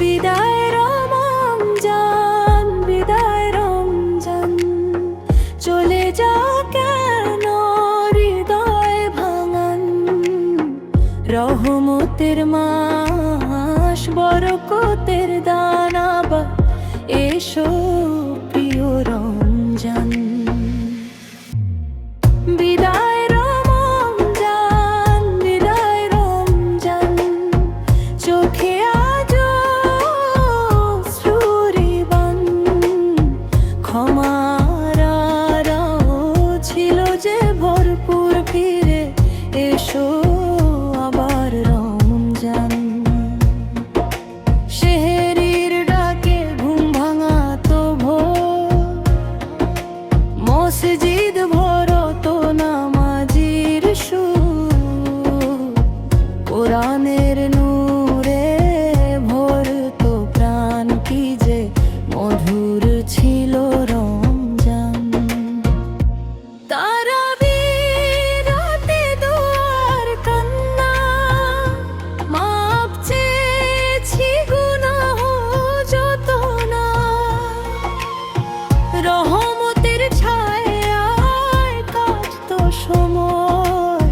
বিদায় রমজান, বিদায় রমজান, চলে যা কেন হৃদয় ভাঙান। রহমতের মাস, বরকতের দান, আবার এসো প্রিয় রমজান। বিদায় রমজান, বিদায় রমজান, চোখে আজো অশ্রুরি বান। ক্ষমার আরাও ছিল যে ভরপুর, ফিরে এসো আবার রমজান। সেহরির ডাকে ঘুম ভাঙা তো ভোর, মসজিদ ভরত নামাজির সুর। কোরআনের নূরে ভরত প্রাণ, কি যে মধুর ছিল রমজান। তারাবির রাতে দোয়ার কান্না, মাপ চেয়েছি গুনাহ যত না। রহমতের ছায়ায় কাটতো সময়,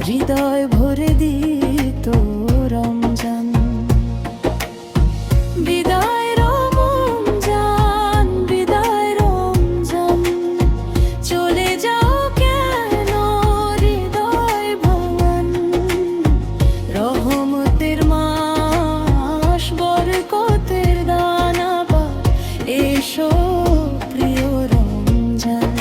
হৃদয় ভরে দিত রমজান। বিদায় রমজান, বিদায় রমজান, চলে যাও কেন হৃদয় ভাঙান। রহমতের মাস, বরকতের দান, আবার এসো প্রিয় রমজান।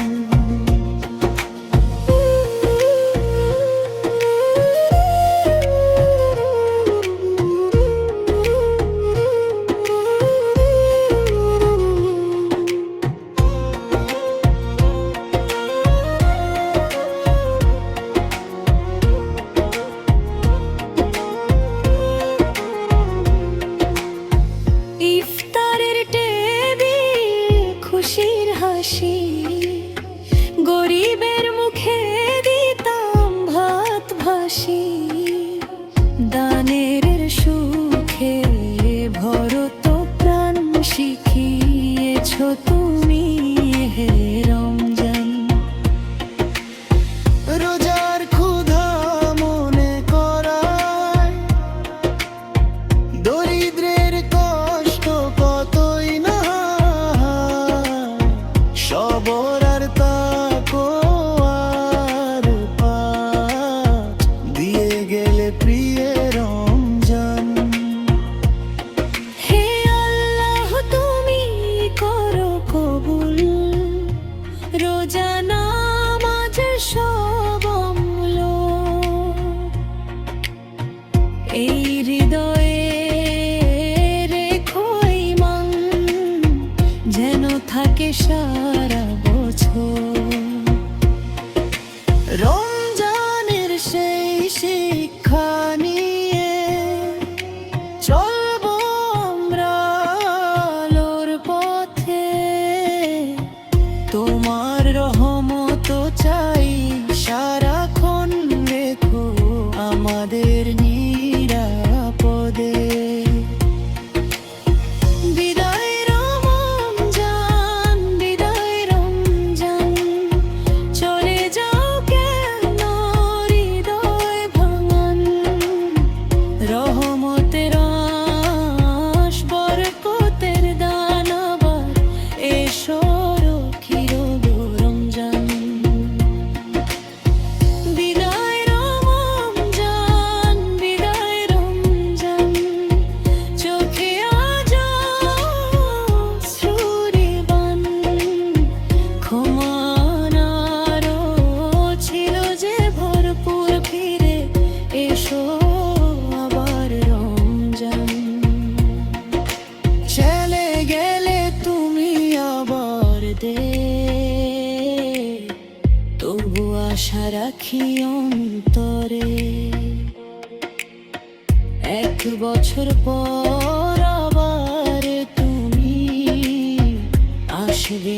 ইফতারের টেবিল, খুশির হাসি, গরিবের মুখে দিতাম ভাত ভাসি। দানের সুখে ভরত প্রাণ, শিখিয়েছ তুমি হে রমজান। রোজার ক্ষুধা মনে করায়, দরিদ্রের কষ্ট কতই না। সবর আর তাকওয়ার পাঠ দিয়ে গেলে প্রিয় রমজান। হে আল্লাহ, তুমি করো কবুল রোজা নামাজ সব অম্ল। এই হৃদয়ে রেখো ঈমান, যেন থাকে সারা বছর। রমজানের সেই শিক্ষা নিয়ে চলবো আমরা আলোর পথে। তোমার রহমত চাই সারাক্ষণ, রেখো আমাদের নিরাপদে। বিদায় রমজান, বিদায় রমজান, চলে যাও কেন হৃদয় ভাঙান। রহমতের আশ, বরকতের দান, আবার এসো রক্ষির গো রমজান। বিদায় রমজান, বিদায় রমজান, চোখে আজো অশ্রুরি বান। ক্ষমার আরো ছিল যে ভরপুর, ফিরে এসো আবার রমজান। চলে গেলে তুমি আবার দে, তবু আশা রাখি অন্তরে। 1 বছর পর আবার তুমি আসবে।